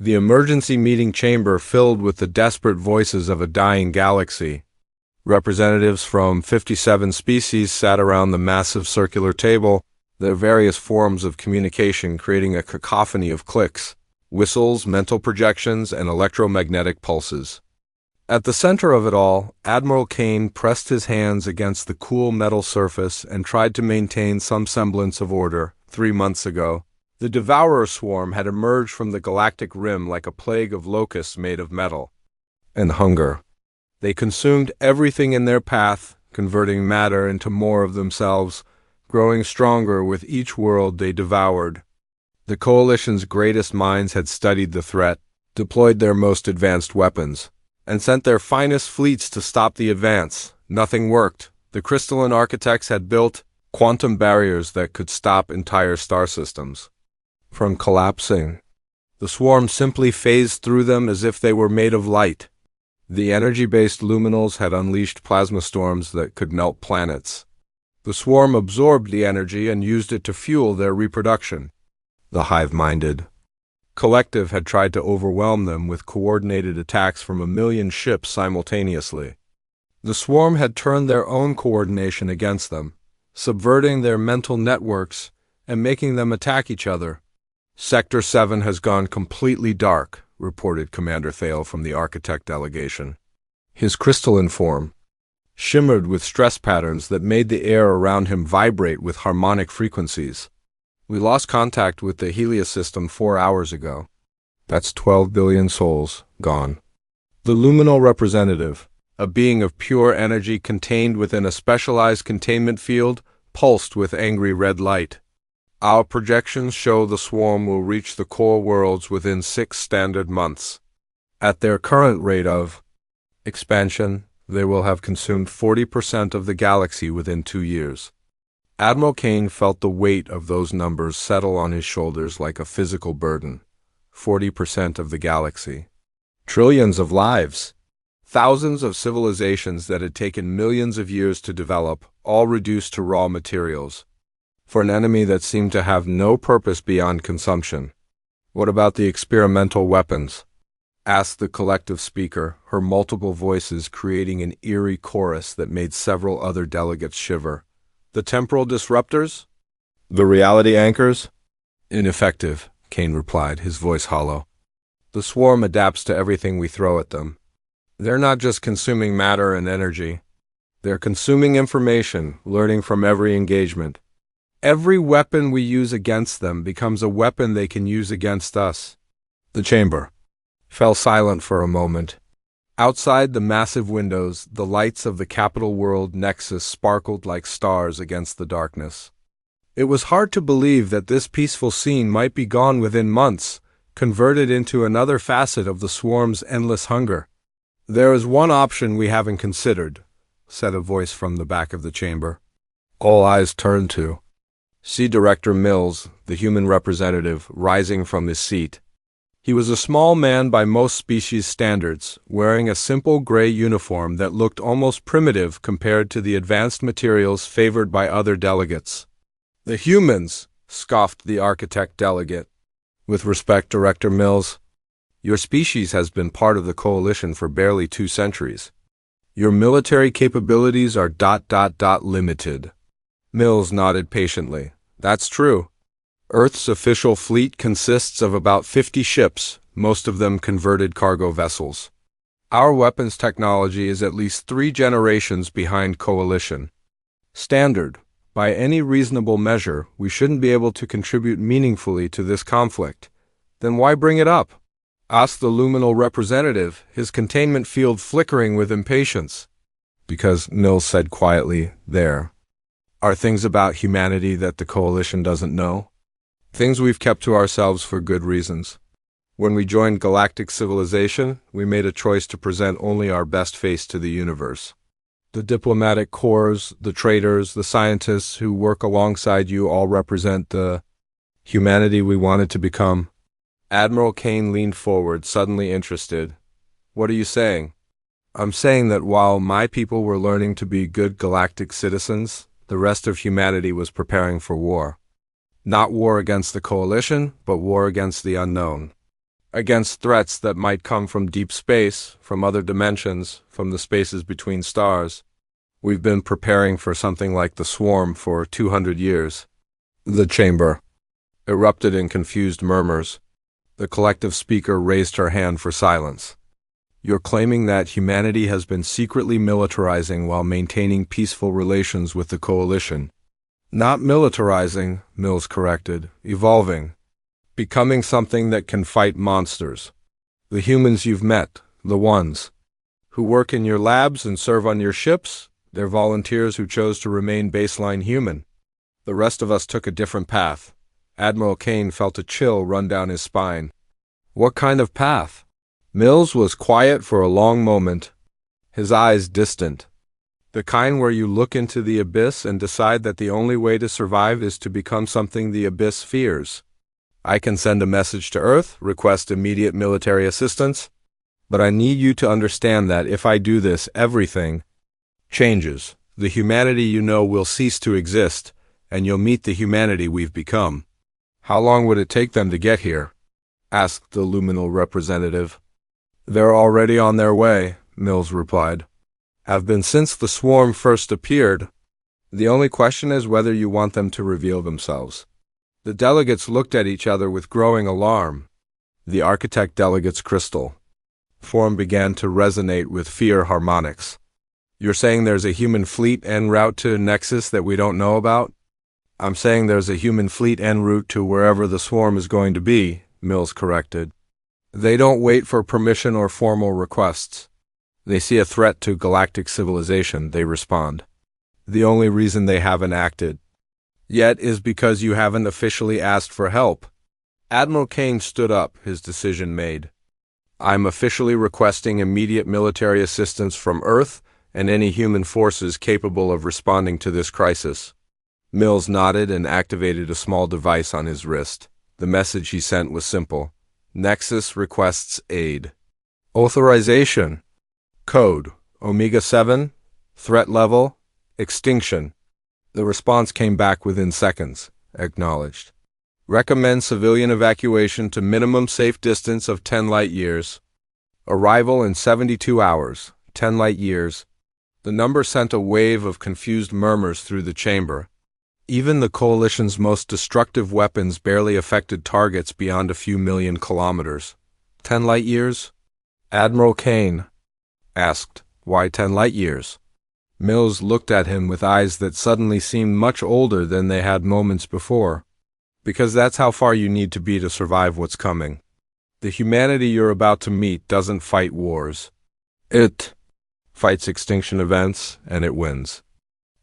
The emergency meeting chamber filled with the desperate voices of a dying galaxy. Representatives from 57 species sat around the massive circular table, their various forms of communication creating a cacophony of clicks, whistles, mental projections, and electromagnetic pulses. At the center of it all, Admiral Kane pressed his hands against the cool metal surface and tried to maintain some semblance of order. 3 months ago, the Devourer swarm had emerged from the galactic rim like a plague of locusts made of metal and hunger. They consumed everything in their path, converting matter into more of themselves, growing stronger with each world they devoured. The Coalition's greatest minds had studied the threat, deployed their most advanced weapons, and sent their finest fleets to stop the advance. Nothing worked. The crystalline architects had built quantum barriers that could stop entire star systems from collapsing. The swarm simply phased through them as if they were made of light. The energy-based luminals had unleashed plasma storms that could melt planets. The swarm absorbed the energy and used it to fuel their reproduction. The hive-minded collective had tried to overwhelm them with coordinated attacks from 1,000,000 ships simultaneously. The swarm had turned their own coordination against them, subverting their mental networks and making them attack each other. Sector 7 has gone completely dark, reported Commander Thale from the Architect delegation. His crystalline form shimmered with stress patterns that made the air around him vibrate with harmonic frequencies. We lost contact with the Helios system 4 hours ago. That's 12 billion souls gone. The luminal representative, a being of pure energy contained within a specialized containment field, pulsed with angry red light. Our projections show the swarm will reach the core worlds within 6 standard months. At their current rate of expansion, they will have consumed 40% of the galaxy within 2 years. Admiral Kane felt the weight of those numbers settle on his shoulders like a physical burden. 40% of the galaxy. Trillions of lives. Thousands of civilizations that had taken millions of years to develop, all reduced to raw materials. For an enemy that seemed to have no purpose beyond consumption. What about the experimental weapons? Asked the collective speaker, her multiple voices creating an eerie chorus that made several other delegates shiver. The temporal disruptors? The reality anchors? Ineffective, Kane replied, his voice hollow. The swarm adapts to everything we throw at them. They're not just consuming matter and energy. They're consuming information, learning from every engagement. Every weapon we use against them becomes a weapon they can use against us. The chamber fell silent for a moment. Outside the massive windows, the lights of the Capital World Nexus sparkled like stars against the darkness. It was hard to believe that this peaceful scene might be gone within months, converted into another facet of the swarm's endless hunger. There is one option we haven't considered, said a voice from the back of the chamber. All eyes turned to see Director Mills, the human representative, rising from his seat. He was a small man by most species standards, wearing a simple gray uniform that looked almost primitive compared to the advanced materials favored by other delegates. The humans, scoffed the Architect delegate. With respect, Director Mills, your species has been part of the Coalition for barely 2 centuries. Your military capabilities are ... limited. Mills nodded patiently. That's true. Earth's official fleet consists of about 50 ships, most of them converted cargo vessels. Our weapons technology is at least 3 generations behind Coalition. Standard. By any reasonable measure, we shouldn't be able to contribute meaningfully to this conflict. Then why bring it up? Asked the luminal representative, his containment field flickering with impatience. Because, Mills said quietly, there are things about humanity that the Coalition doesn't know. Things we've kept to ourselves for good reasons. When we joined galactic civilization, we made a choice to present only our best face to the universe. The diplomatic corps, the traders, the scientists who work alongside you all represent the humanity we wanted to become. Admiral Kane leaned forward, suddenly interested. What are you saying? I'm saying that while my people were learning to be good galactic citizens, the rest of humanity was preparing for war. Not war against the Coalition, but war against the unknown. against threats that might come from deep space, from other dimensions, from the spaces between stars. We've been preparing for something like the swarm for 200 years. The chamber erupted in confused murmurs. The collective speaker raised her hand for silence. You're claiming that humanity has been secretly militarizing while maintaining peaceful relations with the Coalition. Not militarizing, Mills corrected, evolving. Becoming something that can fight monsters. The humans you've met, the ones who work in your labs and serve on your ships, they're volunteers who chose to remain baseline human. The rest of us took a different path. Admiral Kane felt a chill run down his spine. What kind of path? Mills was quiet for a long moment, his eyes distant. The kind where you look into the abyss and decide that the only way to survive is to become something the abyss fears. I can send a message to Earth, request immediate military assistance, but I need you to understand that if I do this, everything changes. The humanity you know will cease to exist, and you'll meet the humanity we've become. How long would it take them to get here? Asked the luminal representative. They're already on their way, Mills replied. Have been since the swarm first appeared. The only question is whether you want them to reveal themselves. The delegates looked at each other with growing alarm. The architect delegate's crystal form began to resonate with fear harmonics. You're saying there's a human fleet en route to Nexus that we don't know about? I'm saying there's a human fleet en route to wherever the swarm is going to be, Mills corrected. They don't wait for permission or formal requests. They see a threat to galactic civilization, they respond. The only reason they haven't acted yet is because you haven't officially asked for help. Admiral Kane stood up, his decision made. I'm officially requesting immediate military assistance from Earth and any human forces capable of responding to this crisis. Mills nodded and activated a small device on his wrist. The message he sent was simple. Nexus requests aid. Authorization. Code. Omega 7. Threat level. Extinction. The response came back within seconds. Acknowledged. Recommend civilian evacuation to minimum safe distance of 10 light years. Arrival in 72 hours. 10 light years. The number sent a wave of confused murmurs through the chamber. Even the Coalition's most destructive weapons barely affected targets beyond a few million kilometers. 10 light years? Admiral Kane asked, why 10 light years? Mills looked at him with eyes that suddenly seemed much older than they had moments before. Because that's how far you need to be to survive what's coming. The humanity you're about to meet doesn't fight wars. It fights extinction events, and it wins.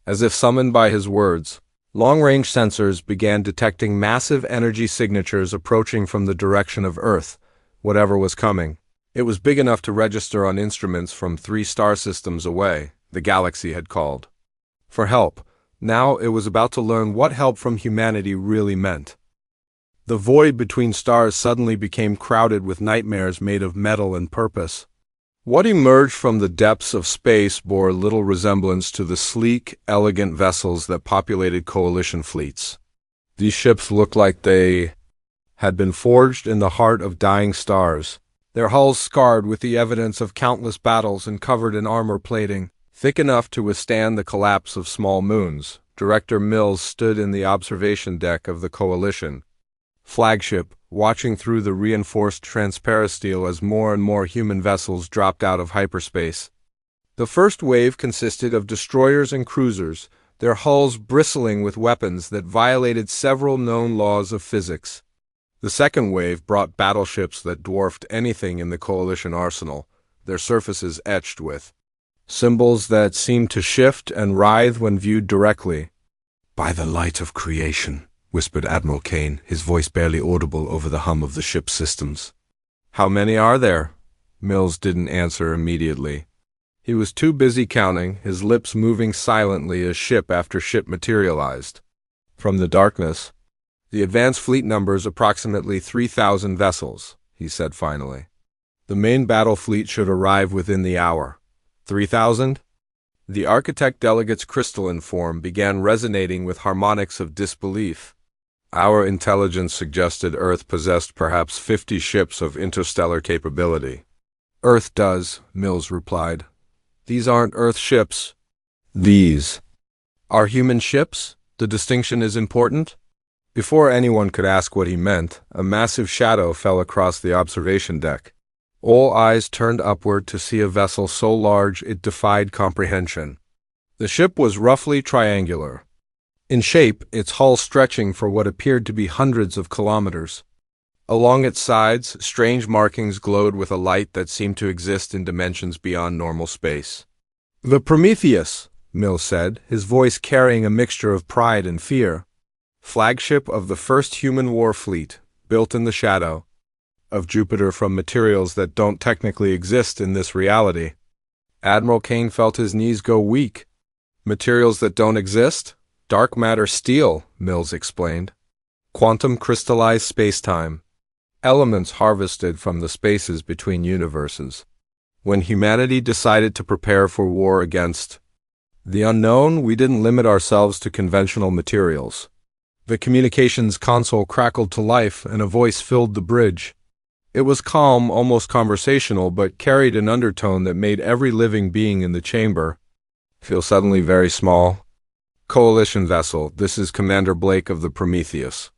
As if summoned by his words, long-range sensors began detecting massive energy signatures approaching from the direction of Earth, whatever was coming. It was big enough to register on instruments from 3 star systems away, the galaxy had called. For help. Now it was about to learn what help from humanity really meant. The void between stars suddenly became crowded with nightmares made of metal and purpose. What emerged from the depths of space bore little resemblance to the sleek, elegant vessels that populated Coalition fleets. These ships looked like they had been forged in the heart of dying stars, their hulls scarred with the evidence of countless battles and covered in armor plating, thick enough to withstand the collapse of small moons. Director Mills stood in the observation deck of the Coalition flagship, watching through the reinforced transparasteel as more and more human vessels dropped out of hyperspace. The first wave consisted of destroyers and cruisers, their hulls bristling with weapons that violated several known laws of physics. The second wave brought battleships that dwarfed anything in the Coalition arsenal, their surfaces etched with symbols that seemed to shift and writhe when viewed directly. By the light of creation, whispered Admiral Kane, his voice barely audible over the hum of the ship's systems. How many are there? Mills didn't answer immediately. He was too busy counting, his lips moving silently as ship after ship materialized. From the darkness, the advanced fleet numbers approximately 3,000 vessels, he said finally. The main battle fleet should arrive within the hour. 3,000? The architect delegate's crystalline form began resonating with harmonics of disbelief. Our intelligence suggested Earth possessed perhaps 50 ships of interstellar capability. Earth does, Mills replied. These aren't Earth ships. These are human ships? The distinction is important? Before anyone could ask what he meant, a massive shadow fell across the observation deck. All eyes turned upward to see a vessel so large it defied comprehension. The ship was roughly triangular. In shape, its hull stretching for what appeared to be hundreds of kilometers. Along its sides, strange markings glowed with a light that seemed to exist in dimensions beyond normal space. "The Prometheus," Mills said, his voice carrying a mixture of pride and fear. "Flagship of the first human war fleet, built in the shadow of Jupiter from materials that don't technically exist in this reality." Admiral Kane felt his knees go weak. "Materials that don't exist? Dark matter steel," Mills explained. "Quantum crystallized spacetime. Elements harvested from the spaces between universes. When humanity decided to prepare for war against the unknown, we didn't limit ourselves to conventional materials." The communications console crackled to life, and a voice filled the bridge. It was calm, almost conversational, but carried an undertone that made every living being in the chamber feel suddenly very small. "Coalition vessel, this is Commander Blake of the Prometheus.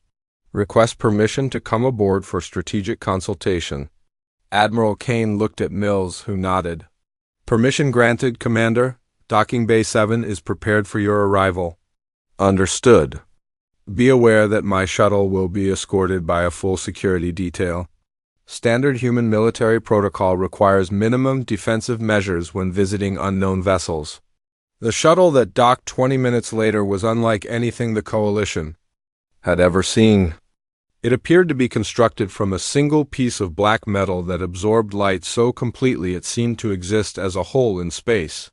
Request permission to come aboard for strategic consultation." Admiral Kane looked at Mills, who nodded. "Permission granted, Commander. Docking Bay 7 is prepared for your arrival." "Understood. Be aware that my shuttle will be escorted by a full security detail. Standard human military protocol requires minimum defensive measures when visiting unknown vessels." The shuttle that docked 20 minutes later was unlike anything the Coalition had ever seen. It appeared to be constructed from a single piece of black metal that absorbed light so completely it seemed to exist as a whole in space.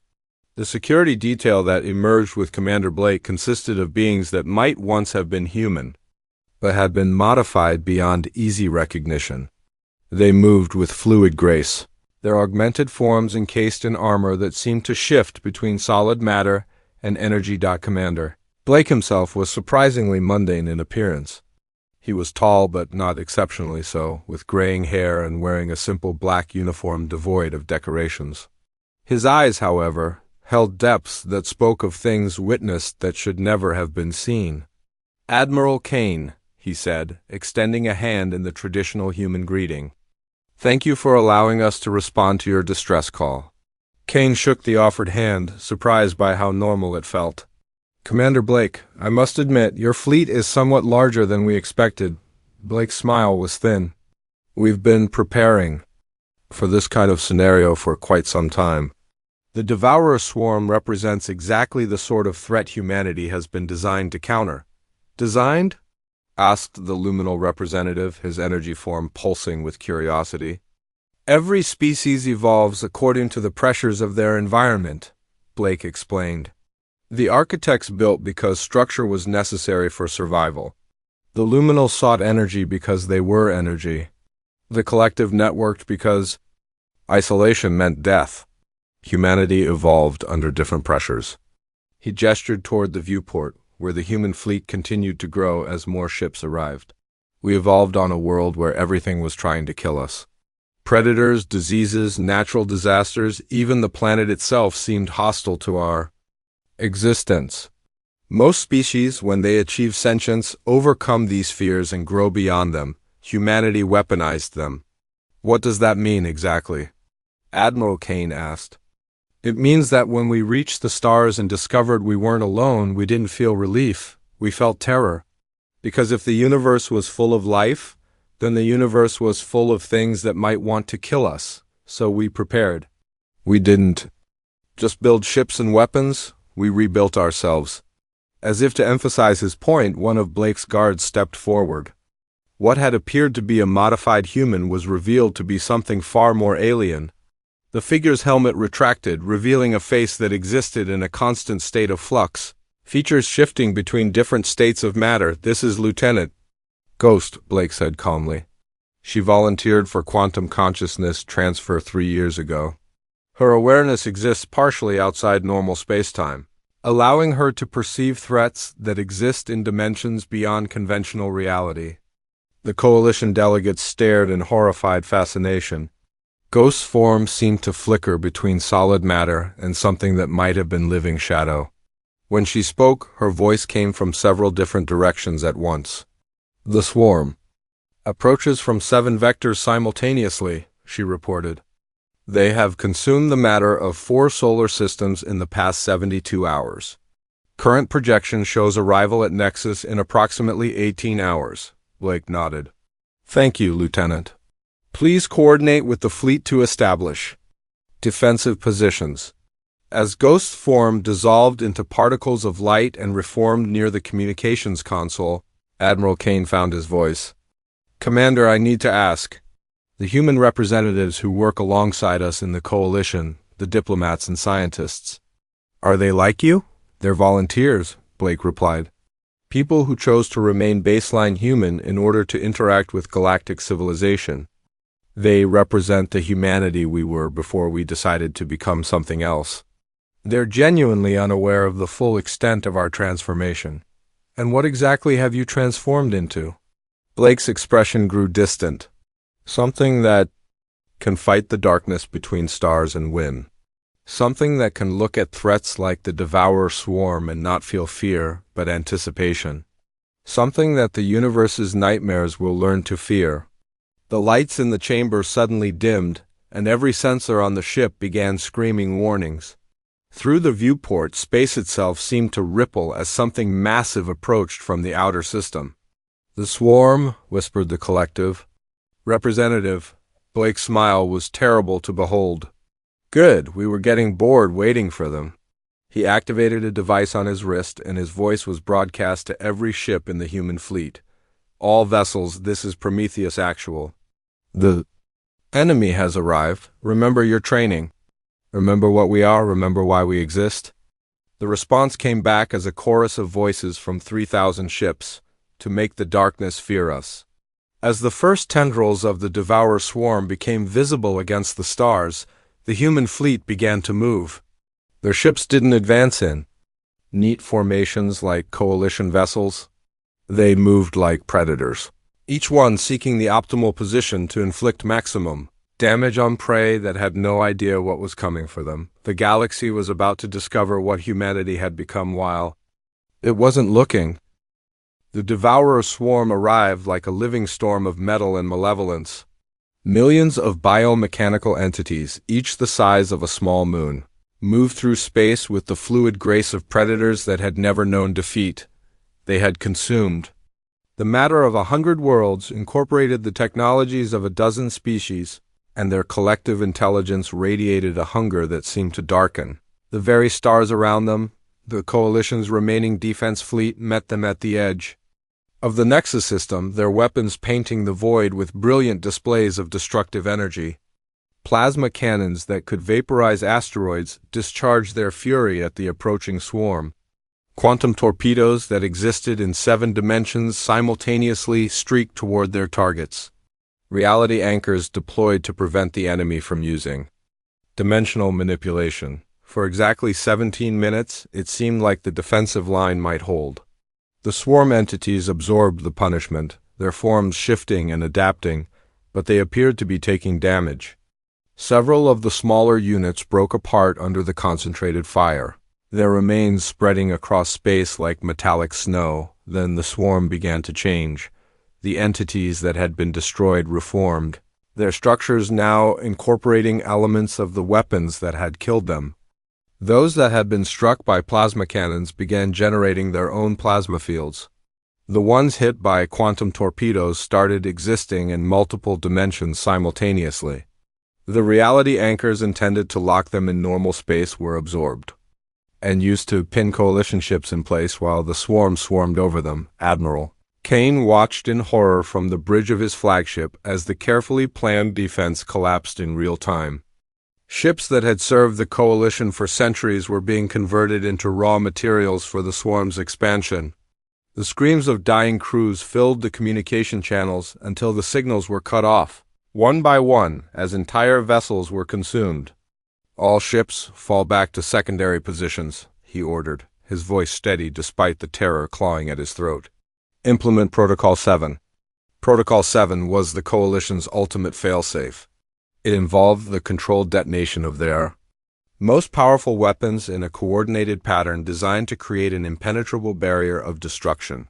The security detail that emerged with Commander Blake consisted of beings that might once have been human, but had been modified beyond easy recognition. They moved with fluid grace, their augmented forms encased in armor that seemed to shift between solid matter and energy. Commander Blake himself was surprisingly mundane in appearance. He was tall, but not exceptionally so, with graying hair and wearing a simple black uniform devoid of decorations. His eyes, however, held depths that spoke of things witnessed that should never have been seen. "Admiral Kane," he said, extending a hand in the traditional human greeting. "Thank you for allowing us to respond to your distress call." Kane shook the offered hand, surprised by how normal it felt. "Commander Blake, I must admit, your fleet is somewhat larger than we expected." Blake's smile was thin. "We've been preparing for this kind of scenario for quite some time. The Devourer swarm represents exactly the sort of threat humanity has been designed to counter." "Designed?" asked the luminal representative, his energy form pulsing with curiosity. "Every species evolves according to the pressures of their environment," Blake explained. "The architects built because structure was necessary for survival. The luminals sought energy because they were energy. The collective networked because isolation meant death. Humanity evolved under different pressures." He gestured toward the viewport, where the human fleet continued to grow as more ships arrived. "We evolved on a world where everything was trying to kill us. Predators, diseases, natural disasters, even the planet itself seemed hostile to our existence. Most species, when they achieve sentience, overcome these fears and grow beyond them. Humanity weaponized them." "What does that mean exactly?" Admiral Kane asked. "It means that when we reached the stars and discovered we weren't alone, we didn't feel relief. We felt terror. Because if the universe was full of life, then the universe was full of things that might want to kill us. So we prepared. We didn't just build ships and weapons, we rebuilt ourselves." As if to emphasize his point, one of Blake's guards stepped forward. What had appeared to be a modified human was revealed to be something far more alien. The figure's helmet retracted, revealing a face that existed in a constant state of flux, features shifting between different states of matter. "This is Lieutenant Ghost," Blake said calmly. "She volunteered for quantum consciousness transfer 3 years ago. Her awareness exists partially outside normal spacetime. allowing her to perceive threats that exist in dimensions beyond conventional reality. The Coalition delegates stared in horrified fascination. Ghost's form seemed to flicker between solid matter and something that might have been living shadow. When she spoke, her voice came from several different directions at once. The swarm approaches from 7 vectors simultaneously, she reported. They have consumed the matter of 4 solar systems in the past 72 hours. Current projection shows arrival at Nexus in approximately 18 hours. Blake nodded. Thank you, Lieutenant. Please coordinate with the fleet to establish defensive positions. As Ghost's form dissolved into particles of light and reformed near the communications console, Admiral Kane found his voice. Commander, I need to ask. The human representatives who work alongside us in the Coalition, the diplomats and scientists. Are they like you? They're volunteers, Blake replied. People who chose to remain baseline human in order to interact with galactic civilization. They represent the humanity we were before we decided to become something else. They're genuinely unaware of the full extent of our transformation. And what exactly have you transformed into? Blake's expression grew distant. Something that can fight the darkness between stars and win. Something that can look at threats like the Devourer swarm and not feel fear, but anticipation. Something that the universe's nightmares will learn to fear. The lights in the chamber suddenly dimmed, and every sensor on the ship began screaming warnings. Through the viewport, space itself seemed to ripple as something massive approached from the outer system. The swarm, whispered the collective. Representative, Blake's smile was terrible to behold. Good, we were getting bored waiting for them. He activated a device on his wrist, and his voice was broadcast to every ship in the human fleet. All vessels, this is Prometheus Actual. The enemy has arrived. Remember your training. Remember what we are, remember why we exist. The response came back as a chorus of voices from 3,000 ships, to make the darkness fear us. As the first tendrils of the Devourer swarm became visible against the stars, the human fleet began to move. Their ships didn't advance in neat formations like coalition vessels. They moved like predators, each one seeking the optimal position to inflict maximum damage on prey that had no idea what was coming for them. The galaxy was about to discover what humanity had become while it wasn't looking. The Devourer swarm arrived like a living storm of metal and malevolence. Millions of biomechanical entities, each the size of a small moon, moved through space with the fluid grace of predators that had never known defeat. They had consumed the matter of 100 worlds, incorporated the technologies of a dozen species, and their collective intelligence radiated a hunger that seemed to darken the very stars around them. The Coalition's remaining defense fleet met them at the edge of the Nexus system, their weapons painting the void with brilliant displays of destructive energy. Plasma cannons that could vaporize asteroids discharged their fury at the approaching swarm. Quantum torpedoes that existed in 7 dimensions simultaneously streaked toward their targets. Reality anchors deployed to prevent the enemy from using dimensional manipulation. For exactly 17 minutes, it seemed like the defensive line might hold. The swarm entities absorbed the punishment, their forms shifting and adapting, but they appeared to be taking damage. Several of the smaller units broke apart under the concentrated fire, their remains spreading across space like metallic snow. Then the swarm began to change. The entities that had been destroyed reformed, their structures now incorporating elements of the weapons that had killed them. Those that had been struck by plasma cannons began generating their own plasma fields. The ones hit by quantum torpedoes started existing in multiple dimensions simultaneously. The reality anchors intended to lock them in normal space were absorbed and used to pin coalition ships in place while the swarm swarmed over them. Admiral Kane watched in horror from the bridge of his flagship as the carefully planned defense collapsed in real time. Ships that had served the Coalition for centuries were being converted into raw materials for the swarm's expansion. The screams of dying crews filled the communication channels until the signals were cut off, one by one, as entire vessels were consumed. All ships fall back to secondary positions, he ordered. his voice steady despite the terror clawing at his throat. Implement Protocol 7. Protocol 7 was the Coalition's ultimate failsafe. It involved the controlled detonation of their most powerful weapons in a coordinated pattern designed to create an impenetrable barrier of destruction.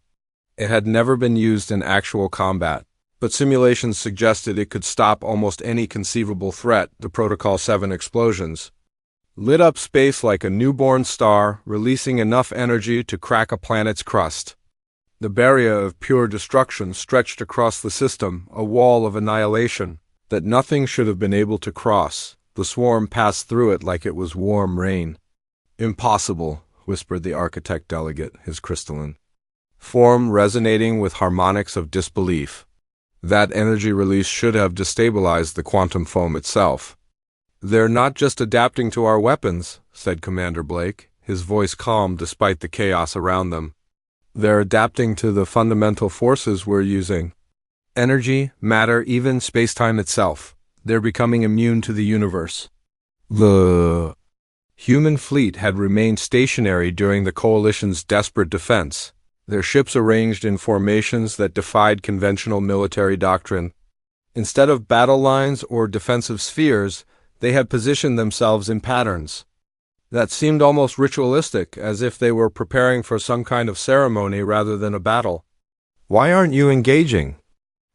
It had never been used in actual combat, but simulations suggested it could stop almost any conceivable threat. The Protocol 7 explosions lit up space like a newborn star, releasing enough energy to crack a planet's crust. The barrier of pure destruction stretched across the system, a wall of annihilation that nothing should have been able to cross. The swarm passed through it like it was warm rain. "Impossible," whispered the architect delegate, his crystalline form resonating with harmonics of disbelief. That energy release should have destabilized the quantum foam itself. "They're not just adapting to our weapons," said Commander Blake, his voice calm despite the chaos around them. "They're adapting to the fundamental forces we're using. Energy, matter, even space-time itself. They're becoming immune to the universe." The human fleet had remained stationary during the Coalition's desperate defense, their ships arranged in formations that defied conventional military doctrine. Instead of battle lines or defensive spheres, they had positioned themselves in patterns that seemed almost ritualistic, as if they were preparing for some kind of ceremony rather than a battle. "Why aren't you engaging?"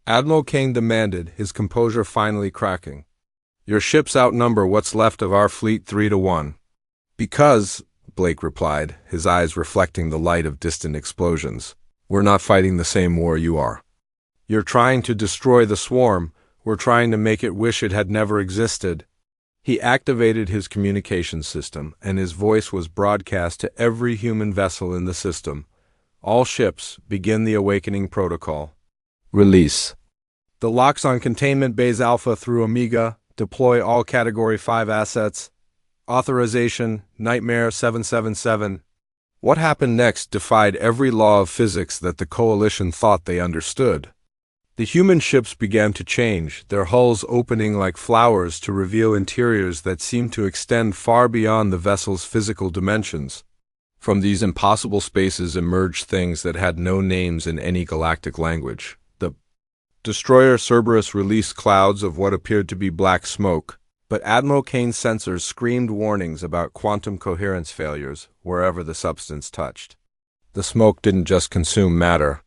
Admiral Kane demanded, his composure finally cracking. "Your ships outnumber what's left of our fleet 3-1. "Because," Blake replied, his eyes reflecting the light of distant explosions, "we're not fighting the same war you are. You're trying to destroy the swarm, we're trying to make it wish it had never existed." He activated his communication system, and his voice was broadcast to every human vessel in the system. "All ships, begin the awakening protocol. Release the locks on Containment Bays Alpha through Omega. Deploy all Category 5 assets. Authorization, Nightmare 777. What happened next defied every law of physics that the Coalition thought they understood. The human ships began to change, their hulls opening like flowers to reveal interiors that seemed to extend far beyond the vessel's physical dimensions. From these impossible spaces emerged things that had no names in any galactic language. The destroyer Cerberus released clouds of what appeared to be black smoke, but Admiral Kane's sensors screamed warnings about quantum coherence failures wherever the substance touched. The smoke didn't just consume matter.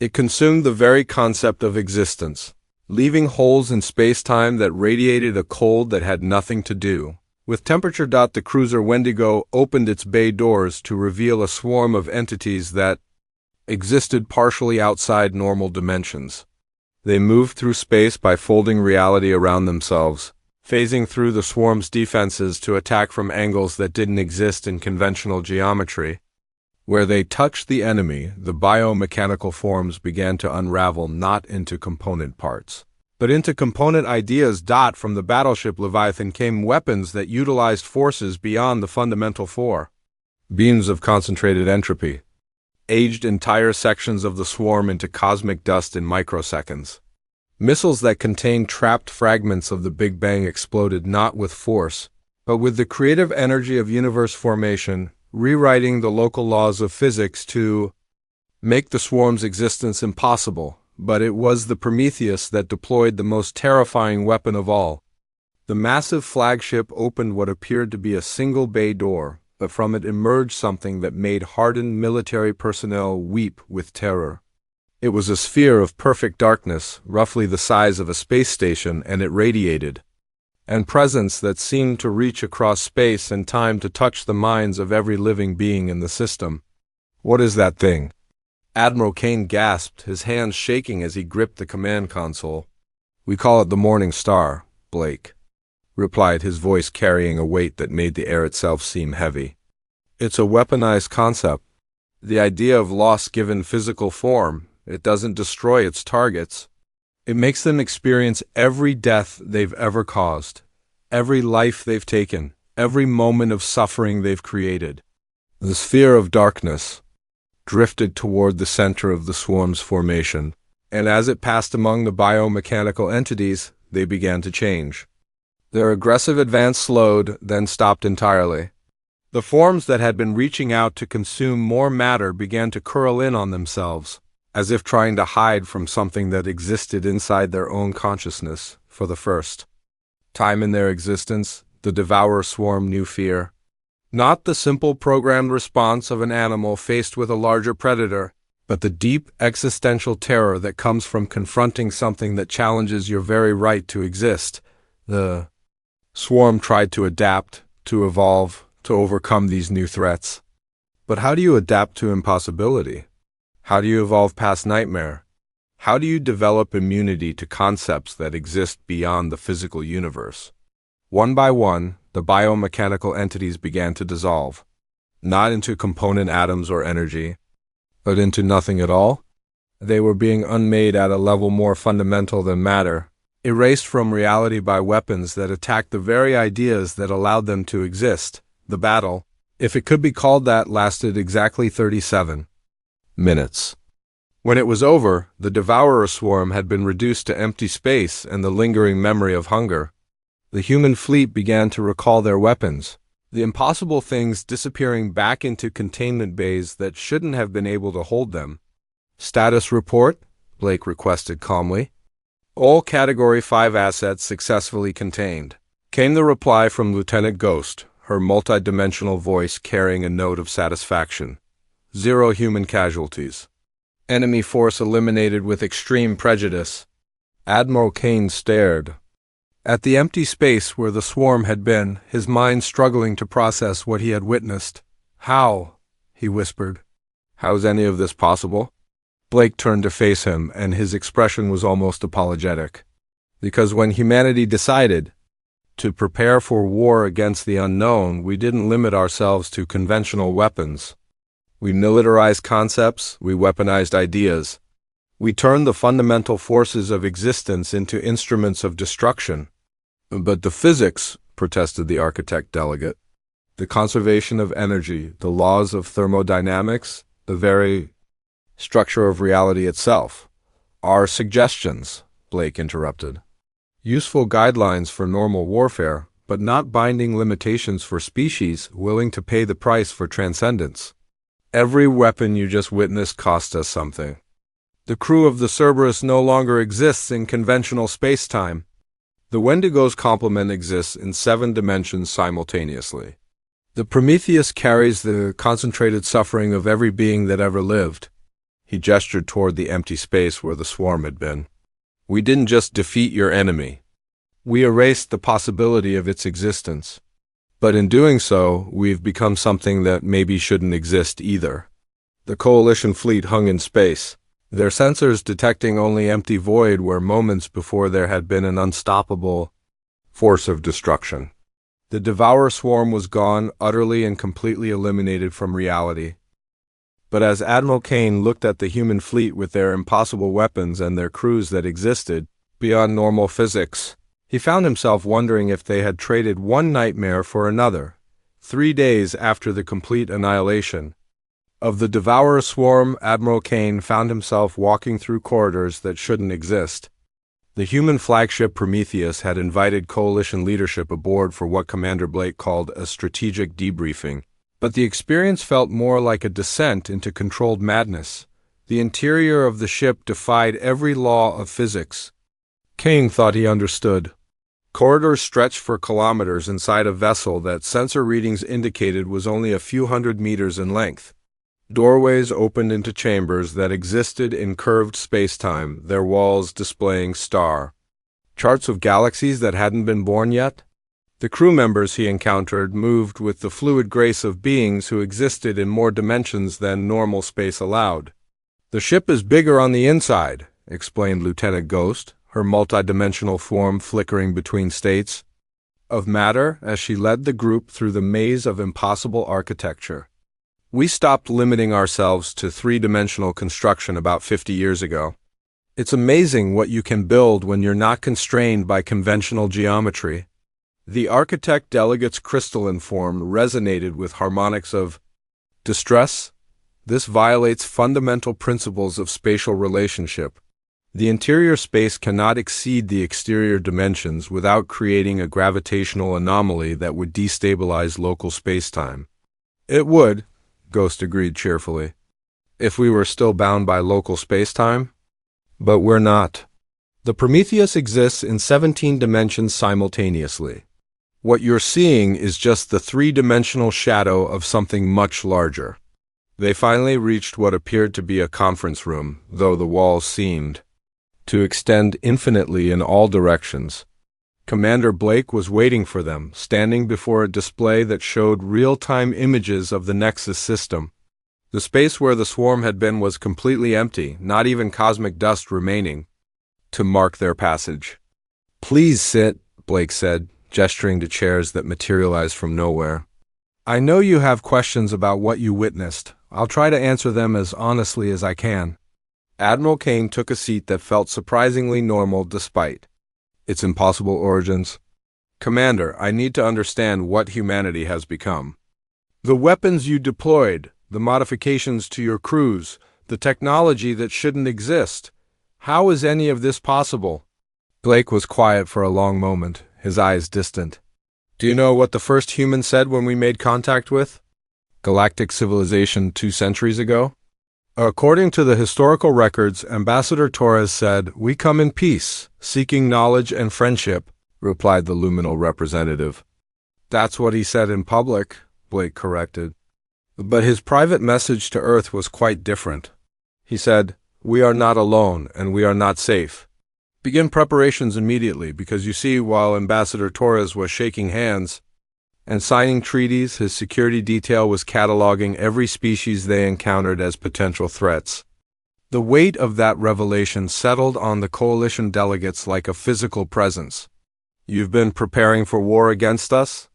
It consumed the very concept of existence, leaving holes in space-time that radiated a cold that had nothing to do with temperature. The cruiser Wendigo opened its bay doors to reveal a swarm of entities that existed partially outside normal dimensions. They moved through space by folding reality around themselves, phasing through the swarm's defenses to attack from angles that didn't exist in conventional geometry. Where they touched the enemy, the biomechanical forms began to unravel not into component parts, but into component ideas. From the battleship Leviathan came weapons that utilized forces beyond the fundamental four. Beams of concentrated entropy aged entire sections of the swarm into cosmic dust in microseconds. Missiles that contained trapped fragments of the Big Bang exploded not with force, but with the creative energy of universe formation, rewriting the local laws of physics to make the swarm's existence impossible. But it was the Prometheus that deployed the most terrifying weapon of all. The massive flagship opened what appeared to be a single bay door, but from it emerged something that made hardened military personnel weep with terror. It was a sphere of perfect darkness, roughly the size of a space station, and it radiated and presence that seemed to reach across space and time to touch the minds of every living being in the system. "What is that thing?" Admiral Kane gasped, his hands shaking as he gripped the command console. "We call it the Morning Star," Blake replied, his voice carrying a weight that made the air itself seem heavy. "It's a weaponized concept. The idea of loss given physical form. It doesn't destroy its targets. It makes them experience every death they've ever caused, every life they've taken, every moment of suffering they've created." The sphere of darkness drifted toward the center of the swarm's formation, and as it passed among the biomechanical entities, they began to change. Their aggressive advance slowed, then stopped entirely. The forms that had been reaching out to consume more matter began to curl in on themselves, as if trying to hide from something that existed inside their own consciousness. For the first time in their existence, the devourer swarm knew fear. Not the simple programmed response of an animal faced with a larger predator, but the deep existential terror that comes from confronting something that challenges your very right to exist. The swarm tried to adapt, to evolve, to overcome these new threats. But how do you adapt to impossibility? How do you evolve past nightmare? How do you develop immunity to concepts that exist beyond the physical universe? One by one, the biomechanical entities began to dissolve, not into component atoms or energy, but into nothing at all. They were being unmade at a level more fundamental than matter, erased from reality by weapons that attacked the very ideas that allowed them to exist. The battle, if it could be called that, lasted exactly 37 minutes. When it was over, the devourer swarm had been reduced to empty space and the lingering memory of hunger. The human fleet began to recall their weapons, the impossible things disappearing back into containment bays that shouldn't have been able to hold them. "Status report?" Blake requested calmly. "All Category 5 assets successfully contained," came the reply from Lieutenant Ghost, her multidimensional voice carrying a note of satisfaction. "0 human casualties. Enemy force eliminated with extreme prejudice." Admiral Kane stared at the empty space where the swarm had been, his mind struggling to process what he had witnessed. "How?" he whispered. "How's any of this possible?" Blake turned to face him, and his expression was almost apologetic. "Because when humanity decided to prepare for war against the unknown, we didn't limit ourselves to conventional weapons. We militarized concepts, we weaponized ideas. We turned the fundamental forces of existence into instruments of destruction." "But the physics," protested the architect delegate. "The conservation of energy, the laws of thermodynamics, the very structure of reality itself." "Are suggestions," Blake interrupted. "Useful guidelines for normal warfare, but not binding limitations for species willing to pay the price for transcendence. Every weapon you just witnessed cost us something. The crew of the Cerberus no longer exists in conventional space-time. The Wendigo's complement exists in 7 dimensions simultaneously. The Prometheus carries the concentrated suffering of every being that ever lived." He gestured toward the empty space where the swarm had been. "We didn't just defeat your enemy. We erased the possibility of its existence. But in doing so, we've become something that maybe shouldn't exist either." The Coalition fleet hung in space, their sensors detecting only empty void where moments before there had been an unstoppable force of destruction. The devourer swarm was gone, utterly and completely eliminated from reality. But as Admiral Kane looked at the human fleet with their impossible weapons and their crews that existed beyond normal physics, he found himself wondering if they had traded one nightmare for another. 3 days after the complete annihilation of the devourer swarm, Admiral Kane found himself walking through corridors that shouldn't exist. The human flagship Prometheus had invited Coalition leadership aboard for what Commander Blake called a strategic debriefing, but the experience felt more like a descent into controlled madness. The interior of the ship defied every law of physics. Kane thought he understood. Corridors stretched for kilometers inside a vessel that sensor readings indicated was only a few hundred meters in length. Doorways opened into chambers that existed in curved space-time, their walls displaying charts of galaxies that hadn't been born yet. The crew members he encountered moved with the fluid grace of beings who existed in more dimensions than normal space allowed. "The ship is bigger on the inside," explained Lieutenant Ghost, her multidimensional form flickering between states of matter as she led the group through the maze of impossible architecture. "We stopped limiting ourselves to 3-dimensional construction about 50 years ago. It's amazing what you can build when you're not constrained by conventional geometry." The architect delegate's crystalline form resonated with harmonics of distress. "This violates fundamental principles of spatial relationship. The interior space cannot exceed the exterior dimensions without creating a gravitational anomaly that would destabilize local spacetime. It would, Ghost agreed cheerfully, if we were still bound by local space-time. But we're not. The Prometheus exists in 17 dimensions simultaneously. What you're seeing is just the three-dimensional shadow of something much larger. They finally reached what appeared to be a conference room, though the walls seemed to extend infinitely in all directions. Commander Blake was waiting for them, standing before a display that showed real-time images of the Nexus system. The space where the swarm had been was completely empty, not even cosmic dust remaining to mark their passage. "Please sit," Blake said, gesturing to chairs that materialized from nowhere. "I know you have questions about what you witnessed. I'll try to answer them as honestly as I can." Admiral Kane took a seat that felt surprisingly normal despite its impossible origins. "Commander, I need to understand what humanity has become. The weapons you deployed, the modifications to your crews, the technology that shouldn't exist. How is any of this possible?" Blake was quiet for a long moment, his eyes distant. "Do you know what the first human said when we made contact with galactic civilization 2 centuries ago?" "According to the historical records, Ambassador Torres said, 'We come in peace, seeking knowledge and friendship,'" replied the luminal representative. "That's what he said in public," Blake corrected. "But his private message to Earth was quite different. He said, 'We are not alone, and we are not safe. Begin preparations immediately, because you see, while Ambassador Torres was shaking hands and signing treaties, his security detail was cataloging every species they encountered as potential threats.' The weight of that revelation settled on the coalition delegates like a physical presence. 'You've been preparing for war against us?'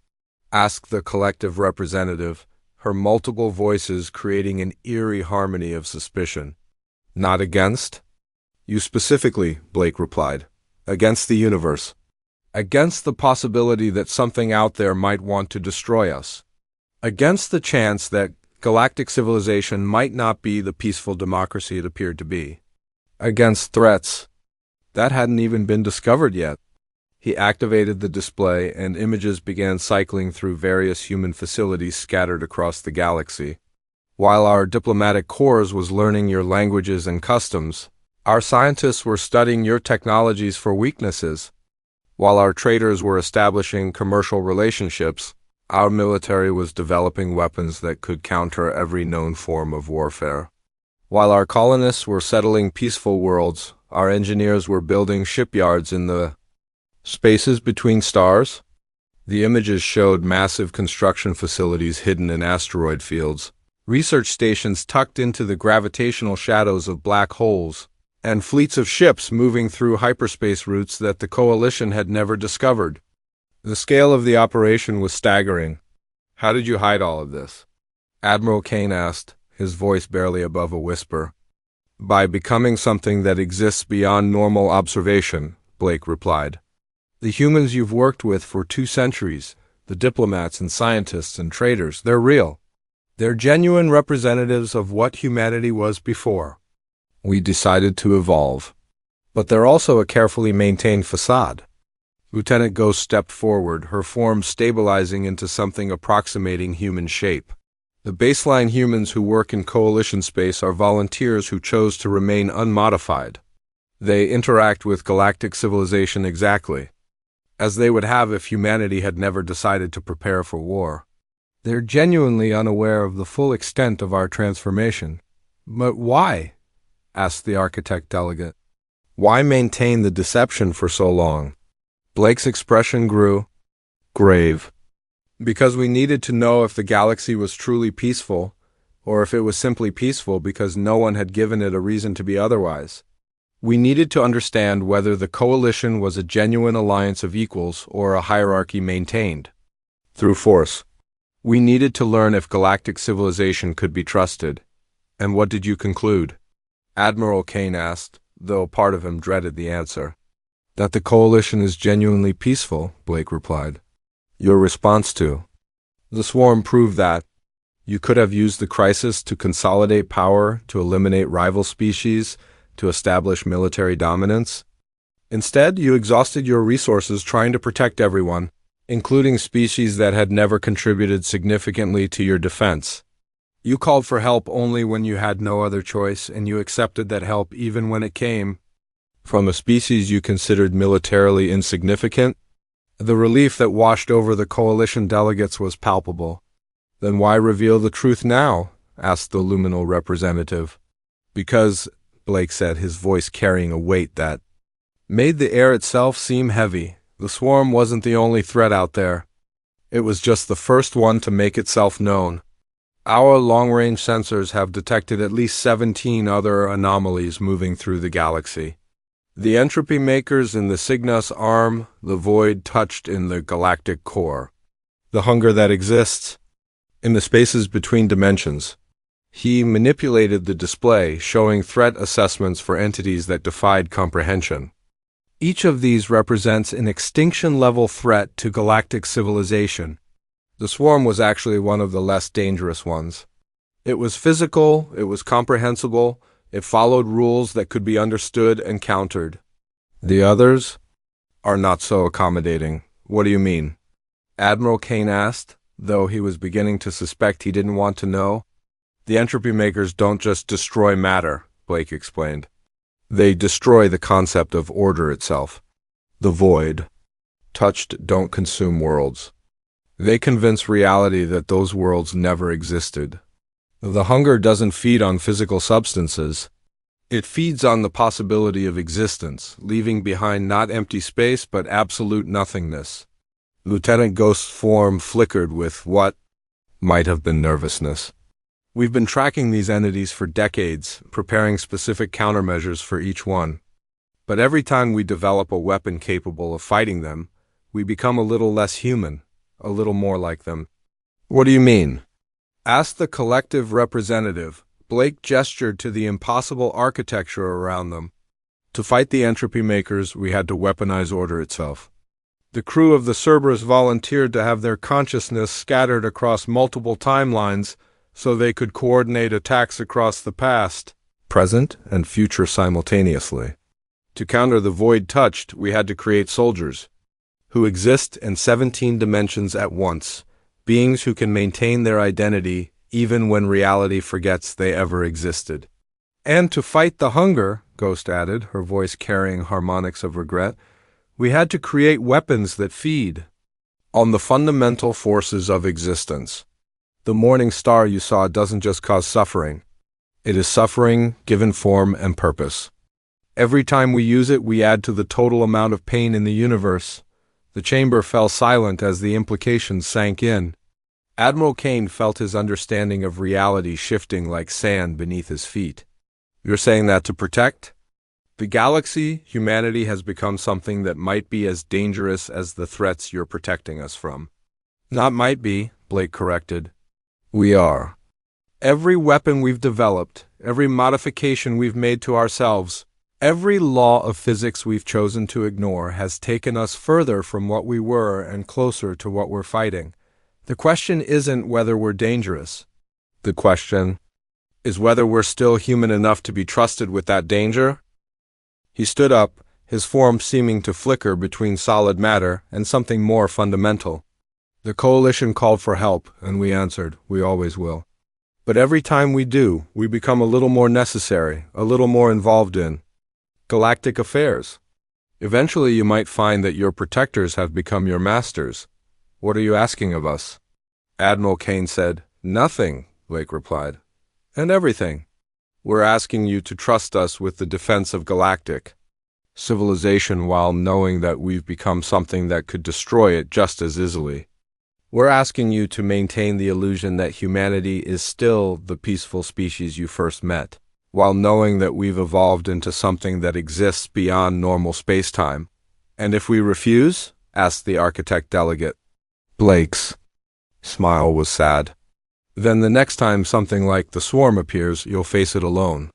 asked the collective representative, her multiple voices creating an eerie harmony of suspicion. 'Not against you specifically,' Blake replied. 'Against the universe. Against the possibility that something out there might want to destroy us. Against the chance that galactic civilization might not be the peaceful democracy it appeared to be. Against threats that hadn't even been discovered yet.'" He activated the display, and images began cycling through various human facilities scattered across the galaxy. "While our diplomatic corps was learning your languages and customs, our scientists were studying your technologies for weaknesses. While our traders were establishing commercial relationships, our military was developing weapons that could counter every known form of warfare. While our colonists were settling peaceful worlds, our engineers were building shipyards in the spaces between stars." The images showed massive construction facilities hidden in asteroid fields, research stations tucked into the gravitational shadows of black holes, and fleets of ships moving through hyperspace routes that the Coalition had never discovered. The scale of the operation was staggering. "How did you hide all of this?" Admiral Kane asked, his voice barely above a whisper. "By becoming something that exists beyond normal observation," Blake replied. "The humans you've worked with for 2 centuries, the diplomats and scientists and traders, they're real. They're genuine representatives of what humanity was before we decided to evolve. But they're also a carefully maintained facade." Lieutenant Ghost stepped forward, her form stabilizing into something approximating human shape. "The baseline humans who work in Coalition space are volunteers who chose to remain unmodified. They interact with galactic civilization exactly as they would have if humanity had never decided to prepare for war. They're genuinely unaware of the full extent of our transformation." "But why?" asked the architect delegate. "Why maintain the deception for so long?" Blake's expression grew grave. "Because we needed to know if the galaxy was truly peaceful, or if it was simply peaceful because no one had given it a reason to be otherwise. We needed to understand whether the Coalition was a genuine alliance of equals or a hierarchy maintained through force. We needed to learn if galactic civilization could be trusted." "And what did you conclude?" Admiral Kane asked, though part of him dreaded the answer. "That the Coalition is genuinely peaceful," Blake replied. "Your response to the swarm proved that. You could have used the crisis to consolidate power, to eliminate rival species, to establish military dominance. Instead, you exhausted your resources trying to protect everyone, including species that had never contributed significantly to your defense. You called for help only when you had no other choice, and you accepted that help even when it came from a species you considered militarily insignificant. The relief that washed over the coalition delegates was palpable. "Then why reveal the truth now?" asked the luminal representative. "Because," Blake said, his voice carrying a weight that made the air itself seem heavy, "the swarm wasn't the only threat out there. It was just the first one to make itself known. Our long-range sensors have detected at least 17 other anomalies moving through the galaxy. The entropy makers in the Cygnus arm, the void touched in the galactic core, the hunger that exists in the spaces between dimensions." He manipulated the display, showing threat assessments for entities that defied comprehension. Each of these represents an extinction-level threat to galactic civilization. The swarm was actually one of the less dangerous ones. It was physical, it was comprehensible, it followed rules that could be understood and countered. The others are not so accommodating. "What do you mean?" Admiral Kane asked, though he was beginning to suspect he didn't want to know. "The entropy makers don't just destroy matter," Blake explained. "They destroy the concept of order itself. The void touched don't consume worlds. They convince reality that those worlds never existed. The hunger doesn't feed on physical substances. It feeds on the possibility of existence, leaving behind not empty space but absolute nothingness." Lieutenant Ghost's form flickered with what might have been nervousness. "We've been tracking these entities for decades, preparing specific countermeasures for each one. But every time we develop a weapon capable of fighting them, we become a little less human, a little more like them." "What do you mean?" asked the collective representative. Blake gestured to the impossible architecture around them. "To fight the entropy makers, we had to weaponize order itself. The crew of the Cerberus volunteered to have their consciousness scattered across multiple timelines so they could coordinate attacks across the past, present, and future simultaneously. To counter the void touched, we had to create soldiers who exist in 17 dimensions at once, beings who can maintain their identity even when reality forgets they ever existed. And to fight the hunger," Ghost added, her voice carrying harmonics of regret, "we had to create weapons that feed on the fundamental forces of existence. The morning star you saw doesn't just cause suffering. It is suffering given form and purpose. Every time we use it, we add to the total amount of pain in the universe." The chamber fell silent as the implications sank in. Admiral Kane felt his understanding of reality shifting like sand beneath his feet. "You're saying that to protect the galaxy, humanity has become something that might be as dangerous as the threats you're protecting us from." "Not might be," Blake corrected. "We are. Every weapon we've developed, every modification we've made to ourselves, every law of physics we've chosen to ignore has taken us further from what we were and closer to what we're fighting. The question isn't whether we're dangerous. The question is whether we're still human enough to be trusted with that danger." He stood up, his form seeming to flicker between solid matter and something more fundamental. "The Coalition called for help, and we answered. We always will. But every time we do, we become a little more necessary, a little more involved in galactic affairs. Eventually you might find that your protectors have become your masters. What are you asking of us?" Admiral Kane said. "Nothing," Blake replied. "And everything. We're asking you to trust us with the defense of galactic civilization while knowing that we've become something that could destroy it just as easily. We're asking you to maintain the illusion that humanity is still the peaceful species you first met, while knowing that we've evolved into something that exists beyond normal space-time." "And if we refuse?" asked the architect delegate. Blake's smile was sad. "Then the next time something like the swarm appears, you'll face it alone.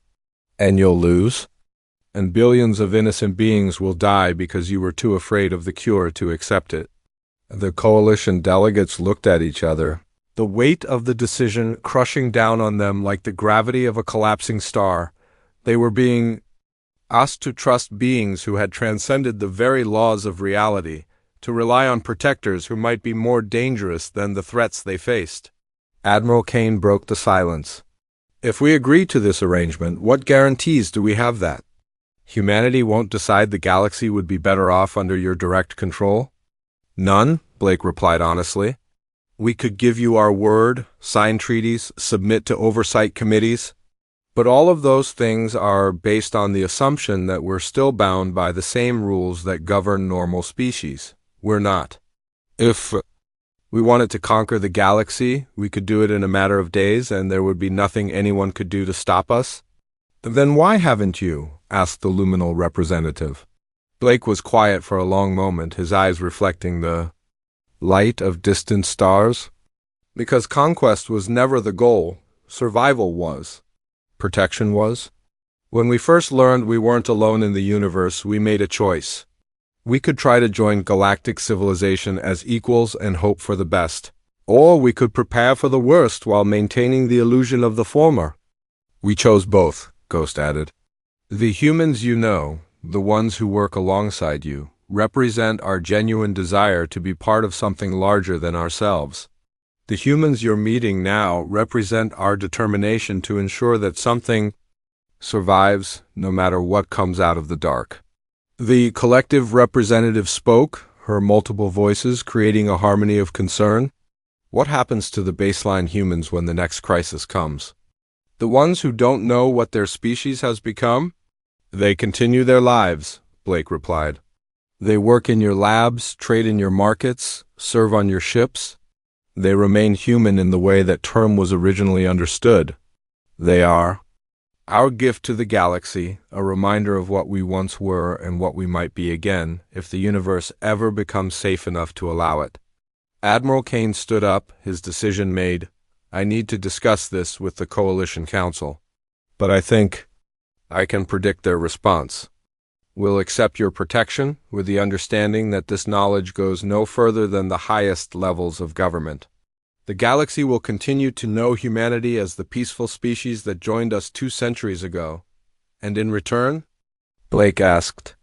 And you'll lose. And billions of innocent beings will die because you were too afraid of the cure to accept it." The coalition delegates looked at each other, the weight of the decision crushing down on them like the gravity of a collapsing star. They were being asked to trust beings who had transcended the very laws of reality, to rely on protectors who might be more dangerous than the threats they faced. Admiral Kane broke the silence. If we agree to this arrangement, what guarantees do we have that humanity won't decide the galaxy would be better off under your direct control? None, Blake replied honestly. We could give you our word, sign treaties, submit to oversight committees, but all of those things are based on the assumption that we're still bound by the same rules that govern normal species. We're not. If we wanted to conquer the galaxy, we could do it in a matter of days, and there would be nothing anyone could do to stop us. Then why haven't you? Asked the luminal representative. Blake was quiet for a long moment, his eyes reflecting the light of distant stars. Because conquest was never the goal, survival was. Protection was. When we first learned we weren't alone in the universe, we made a choice. We could try to join galactic civilization as equals and hope for the best, or we could prepare for the worst while maintaining the illusion of the former. We chose both, Ghost added. The humans you know, the ones who work alongside you, represent our genuine desire to be part of something larger than ourselves. The humans you're meeting now represent our determination to ensure that something survives no matter what comes out of the dark. The collective representative spoke, her multiple voices creating a harmony of concern. What happens to the baseline humans when the next crisis comes? The ones who don't know what their species has become? They continue their lives, Blake replied. They work in your labs, trade in your markets, serve on your ships. They remain human in the way that term was originally understood. They are our gift to the galaxy, a reminder of what we once were and what we might be again, if the universe ever becomes safe enough to allow it. Admiral Kane stood up, his decision made. I need to discuss this with the Coalition Council. But I think I can predict their response. We'll accept your protection, with the understanding that this knowledge goes no further than the highest levels of government. The galaxy will continue to know humanity as the peaceful species that joined us 2 centuries ago. And in return? Blake asked.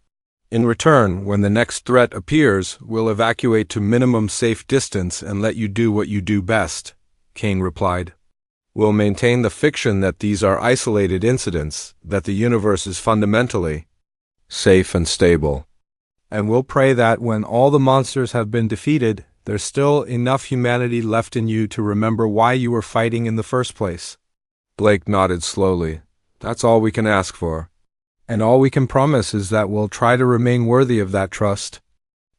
In return, when the next threat appears, we'll evacuate to minimum safe distance and let you do what you do best, Kane replied. We'll maintain the fiction that these are isolated incidents, that the universe is fundamentally safe and stable. And we'll pray that when all the monsters have been defeated, there's still enough humanity left in you to remember why you were fighting in the first place. Blake nodded slowly. That's all we can ask for. And all we can promise is that we'll try to remain worthy of that trust.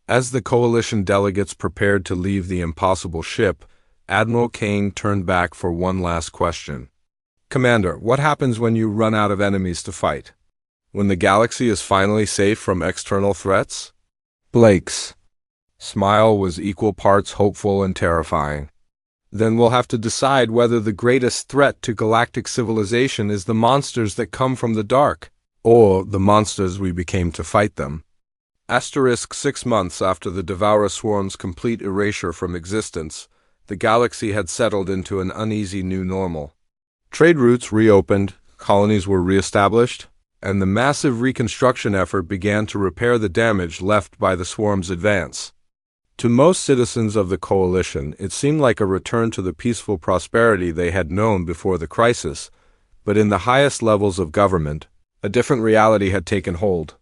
As the Coalition delegates prepared to leave the impossible ship, Admiral Kane turned back for one last question. Commander, what happens when you run out of enemies to fight? When the galaxy is finally safe from external threats? Blake's smile was equal parts hopeful and terrifying. Then we'll have to decide whether the greatest threat to galactic civilization is the monsters that come from the dark, or the monsters we became to fight them. Asterisk 6 months after the Devourer Swarm's complete erasure from existence, the galaxy had settled into an uneasy new normal. Trade routes reopened, colonies were reestablished, and the massive reconstruction effort began to repair the damage left by the swarm's advance. To most citizens of the Coalition, it seemed like a return to the peaceful prosperity they had known before the crisis, but in the highest levels of government, a different reality had taken hold.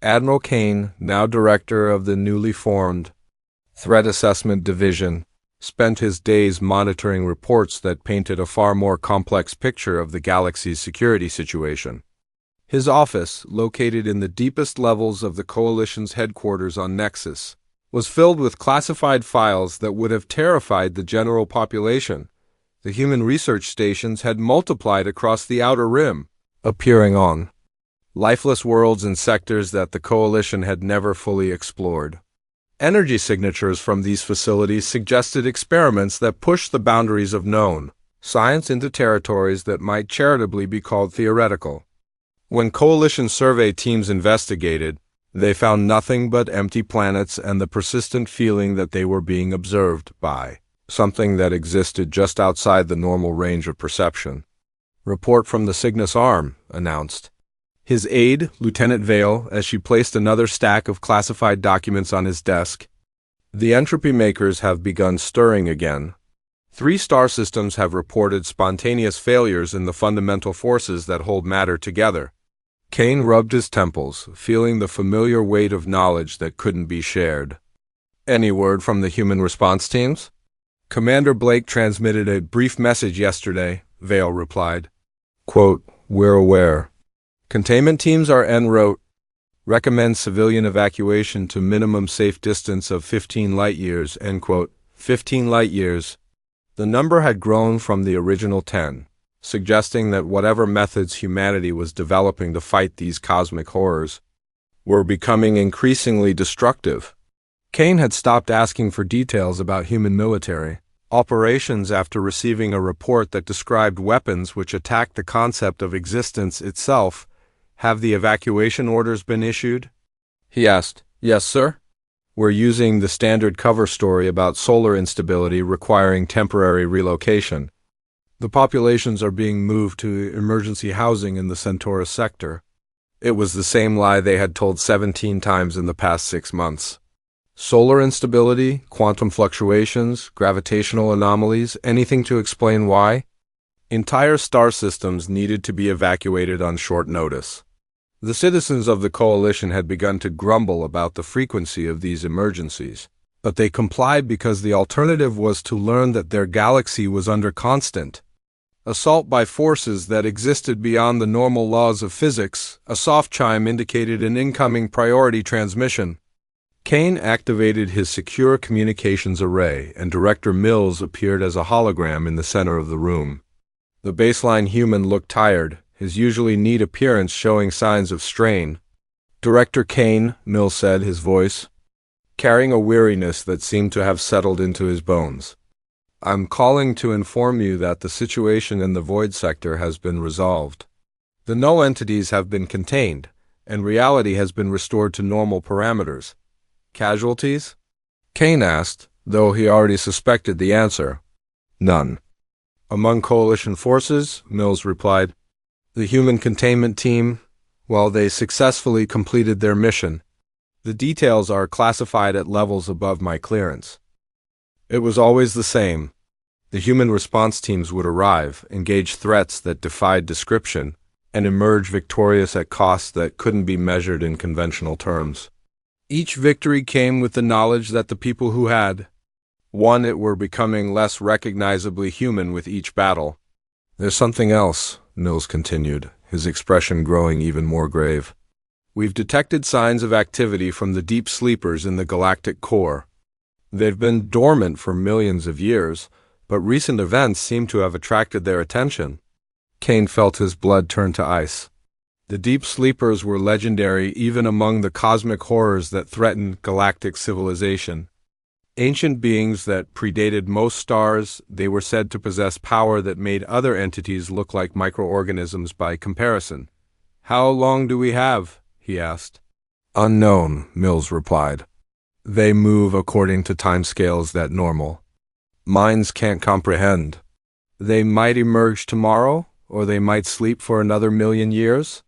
Admiral Kane, now director of the newly formed Threat Assessment Division, spent his days monitoring reports that painted a far more complex picture of the galaxy's security situation. His office, located in the deepest levels of the Coalition's headquarters on Nexus, was filled with classified files that would have terrified the general population. The human research stations had multiplied across the Outer Rim, appearing on lifeless worlds in sectors that the Coalition had never fully explored. Energy signatures from these facilities suggested experiments that pushed the boundaries of known science into territories that might charitably be called theoretical. When Coalition survey teams investigated, they found nothing but empty planets and the persistent feeling that they were being observed by something that existed just outside the normal range of perception. Report from the Cygnus Arm, announced his aide, Lieutenant Vale, as she placed another stack of classified documents on his desk. The entropy makers have begun stirring again. 3 star systems have reported spontaneous failures in the fundamental forces that hold matter together. Kane rubbed his temples, feeling the familiar weight of knowledge that couldn't be shared. Any word from the human response teams? Commander Blake transmitted a brief message yesterday, Vale replied. Quote, "We're aware. Containment teams are en route. Recommend civilian evacuation to minimum safe distance of 15 light-years, end quote. 15 light-years. The number had grown from the original 10, suggesting that whatever methods humanity was developing to fight these cosmic horrors were becoming increasingly destructive. Kane had stopped asking for details about human military operations after receiving a report that described weapons which attacked the concept of existence itself. Have the evacuation orders been issued? He asked. Yes, sir. We're using the standard cover story about solar instability requiring temporary relocation. The populations are being moved to emergency housing in the Centaurus sector. It was the same lie they had told 17 times in the past 6 months. Solar instability, quantum fluctuations, gravitational anomalies, anything to explain why? Entire star systems needed to be evacuated on short notice. The citizens of the coalition had begun to grumble about the frequency of these emergencies, but they complied because the alternative was to learn that their galaxy was under constant assault by forces that existed beyond the normal laws of physics. A soft chime indicated an incoming priority transmission. Kane activated his secure communications array, and Director Mills appeared as a hologram in the center of the room. The baseline human looked tired, his usually neat appearance showing signs of strain. Director Kane, Mills said, his voice carrying a weariness that seemed to have settled into his bones. I'm calling to inform you that the situation in the void sector has been resolved. The null entities have been contained, and reality has been restored to normal parameters. Casualties? Kane asked, though he already suspected the answer. None. Among coalition forces, Mills replied. The human containment team, well, they successfully completed their mission. The details are classified at levels above my clearance. It was always the same. The human response teams would arrive, engage threats that defied description, and emerge victorious at costs that couldn't be measured in conventional terms. Each victory came with the knowledge that the people who had won it were becoming less recognizably human with each battle. There's something else, Mills continued, his expression growing even more grave. We've detected signs of activity from the deep sleepers in the galactic core. They've been dormant for millions of years, but recent events seem to have attracted their attention. Kane felt his blood turn to ice. The deep sleepers were legendary even among the cosmic horrors that threatened galactic civilization. Ancient beings that predated most stars, they were said to possess power that made other entities look like microorganisms by comparison. How long do we have? He asked. Unknown, Mills replied. They move according to timescales that normal minds can't comprehend. They might emerge tomorrow, or they might sleep for another 1,000,000 years.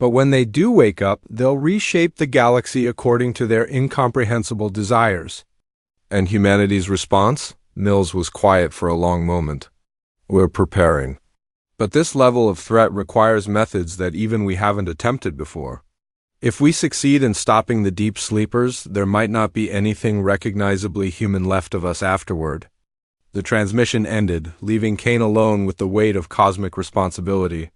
But when they do wake up, they'll reshape the galaxy according to their incomprehensible desires. And humanity's response? Mills was quiet for a long moment. We're preparing. But this level of threat requires methods that even we haven't attempted before. If we succeed in stopping the deep sleepers, there might not be anything recognizably human left of us afterward. The transmission ended, leaving Kane alone with the weight of cosmic responsibility.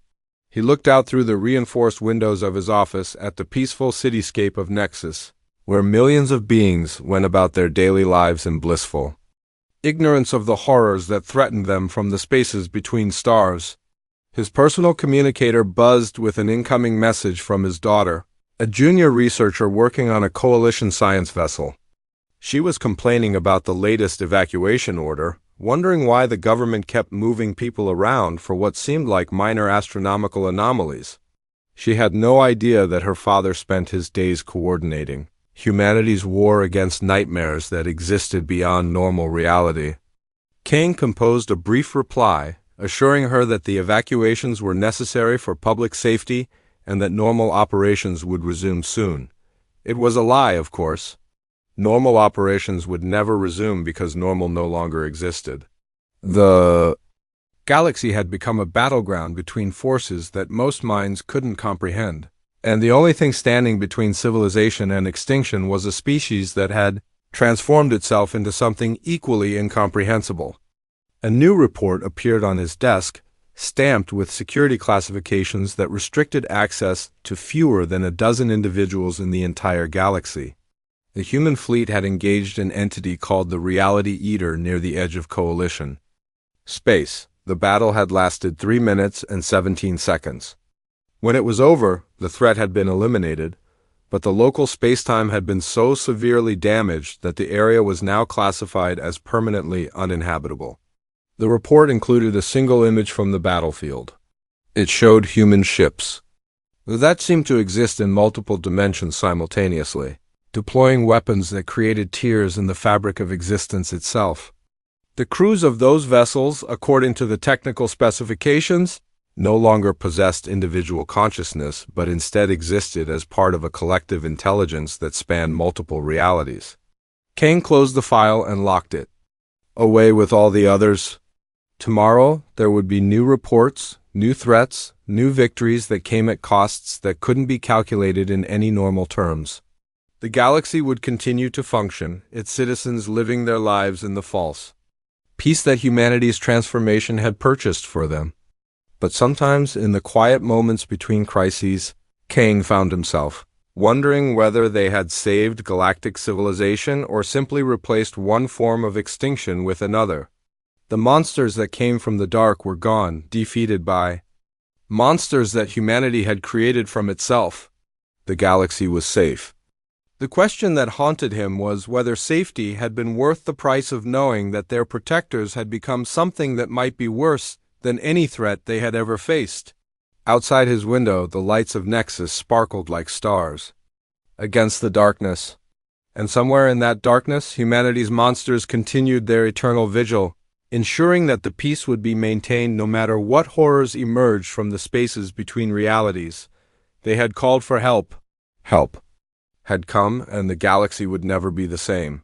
He looked out through the reinforced windows of his office at the peaceful cityscape of Nexus, where millions of beings went about their daily lives in blissful ignorance of the horrors that threatened them from the spaces between stars. His personal communicator buzzed with an incoming message from his daughter, a junior researcher working on a coalition science vessel. She was complaining about the latest evacuation order, wondering why the government kept moving people around for what seemed like minor astronomical anomalies. She had no idea that her father spent his days coordinating humanity's war against nightmares that existed beyond normal reality. Kane composed a brief reply, assuring her that the evacuations were necessary for public safety and that normal operations would resume soon. It was a lie, of course. Normal operations would never resume because normal no longer existed. The galaxy had become a battleground between forces that most minds couldn't comprehend, and the only thing standing between civilization and extinction was a species that had transformed itself into something equally incomprehensible. A new report appeared on his desk, stamped with security classifications that restricted access to fewer than a dozen individuals in the entire galaxy. The human fleet had engaged an entity called the Reality Eater near the edge of Coalition. Space. The battle had lasted 3 minutes and 17 seconds. When it was over, the threat had been eliminated, but the local spacetime had been so severely damaged that the area was now classified as permanently uninhabitable. The report included a single image from the battlefield. It showed human ships that seemed to exist in multiple dimensions simultaneously, deploying weapons that created tears in the fabric of existence itself. The crews of those vessels, according to the technical specifications, no longer possessed individual consciousness, but instead existed as part of a collective intelligence that spanned multiple realities. Kane closed the file and locked it. Away with all the others. Tomorrow, there would be new reports, new threats, new victories that came at costs that couldn't be calculated in any normal terms. The galaxy would continue to function, its citizens living their lives in the false peace that humanity's transformation had purchased for them. But sometimes, in the quiet moments between crises, Kang found himself wondering whether they had saved galactic civilization or simply replaced one form of extinction with another. The monsters that came from the dark were gone, defeated by monsters that humanity had created from itself. The galaxy was safe. The question that haunted him was whether safety had been worth the price of knowing that their protectors had become something that might be worse than any threat they had ever faced. Outside his window, the lights of Nexus sparkled like stars against the darkness. And somewhere in that darkness, humanity's monsters continued their eternal vigil, ensuring that the peace would be maintained no matter what horrors emerged from the spaces between realities. They had called for help. Help had come, and the galaxy would never be the same.